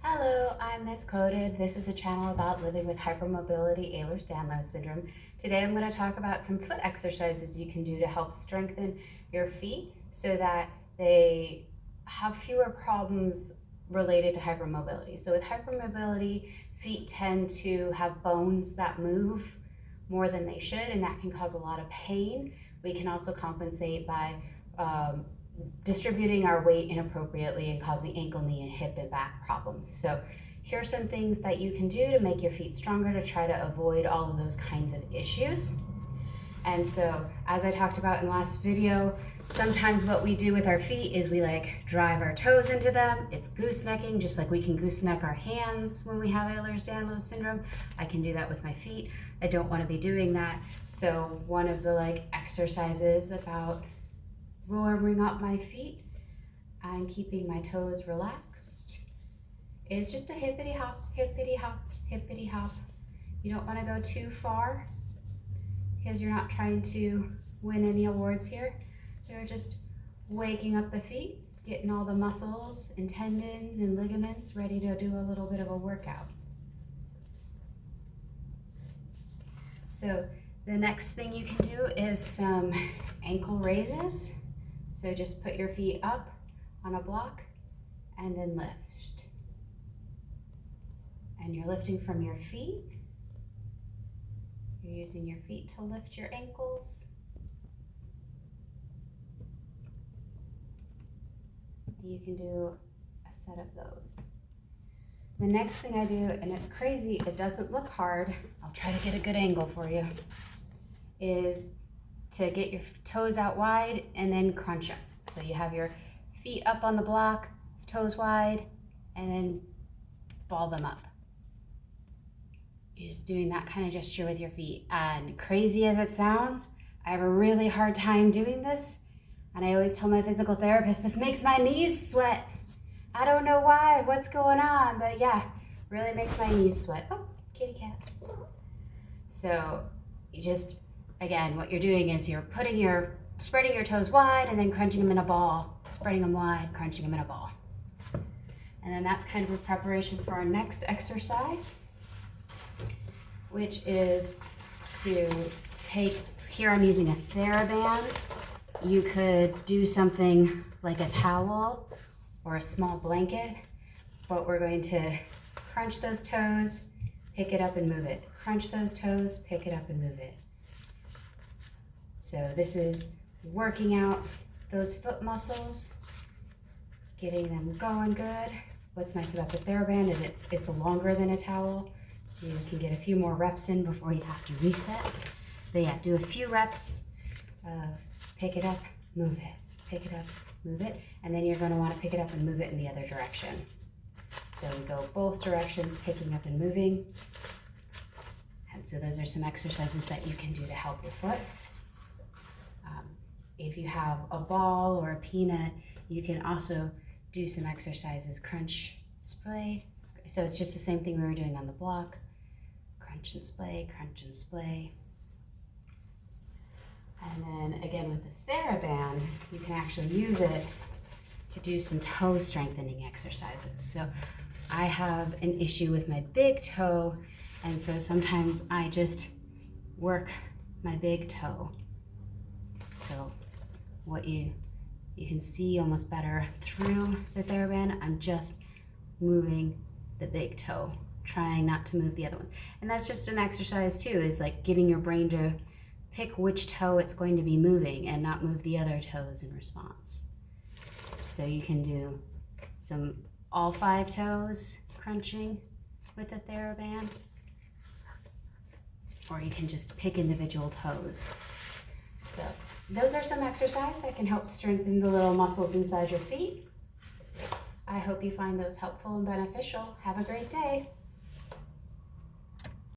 Hello, I'm Misquoted. This is a channel about living with hypermobility Ehlers-Danlos syndrome. Today I'm going to talk about some foot exercises you can do to help strengthen your feet so that they have fewer problems related to hypermobility. So with hypermobility, feet tend to have bones that move more than they should, and that can cause a lot of pain. We can also compensate by distributing our weight inappropriately and causing ankle, knee, and hip and back problems. So here are some things that you can do to make your feet stronger to try to avoid all of those kinds of issues. And so, as I talked about in the last video, sometimes what we do with our feet is we drive our toes into them. It's goosenecking, just like we can gooseneck our hands when we have Ehlers-Danlos syndrome. I can do that with my feet. I don't want to be doing that. So one of the exercises about warming up my feet and keeping my toes relaxed is just a hippity hop, hippity hop, hippity hop. You don't want to go too far because you're not trying to win any awards here. You're just waking up the feet, getting all the muscles and tendons and ligaments ready to do a little bit of a workout. So the next thing you can do is some ankle raises. So just put your feet up on a block and then lift. And you're lifting from your feet. You're using your feet to lift your ankles. You can do a set of those. The next thing I do, and it's crazy, it doesn't look hard, I'll try to get a good angle for you, is to get your toes out wide and then crunch them. So you have your feet up on the block, toes wide, and then ball them up. You're just doing that kind of gesture with your feet. And crazy as it sounds, I have a really hard time doing this. And I always tell my physical therapist, this makes my knees sweat. I don't know why, what's going on, but yeah, really makes my knees sweat. Oh, kitty cat. So you just, again, what you're doing is you're spreading your toes wide and then crunching them in a ball, spreading them wide, crunching them in a ball. And then that's kind of a preparation for our next exercise, which is to take, here I'm using a TheraBand. You could do something like a towel or a small blanket, but we're going to crunch those toes, pick it up and move it. Crunch those toes, pick it up and move it. So this is working out those foot muscles, getting them going good. What's nice about the TheraBand is it's longer than a towel, so you can get a few more reps in before you have to reset. But yeah, do a few reps of pick it up, move it, pick it up, move it, and then you're going to want to pick it up and move it in the other direction. So we go both directions, picking up and moving. And so those are some exercises that you can do to help your foot. If you have a ball or a peanut, you can also do some exercises, crunch, splay. So it's just the same thing we were doing on the block. Crunch and splay, crunch and splay. And then again with the TheraBand, you can actually use it to do some toe strengthening exercises. So I have an issue with my big toe, and so sometimes I just work my big toe. So what you can see almost better through the TheraBand, I'm just moving the big toe, trying not to move the other ones. And that's just an exercise too, is getting your brain to pick which toe it's going to be moving and not move the other toes in response. So you can do some all 5 toes crunching with the TheraBand, or you can just pick individual toes. So those are some exercises that can help strengthen the little muscles inside your feet. I hope you find those helpful and beneficial. Have a great day.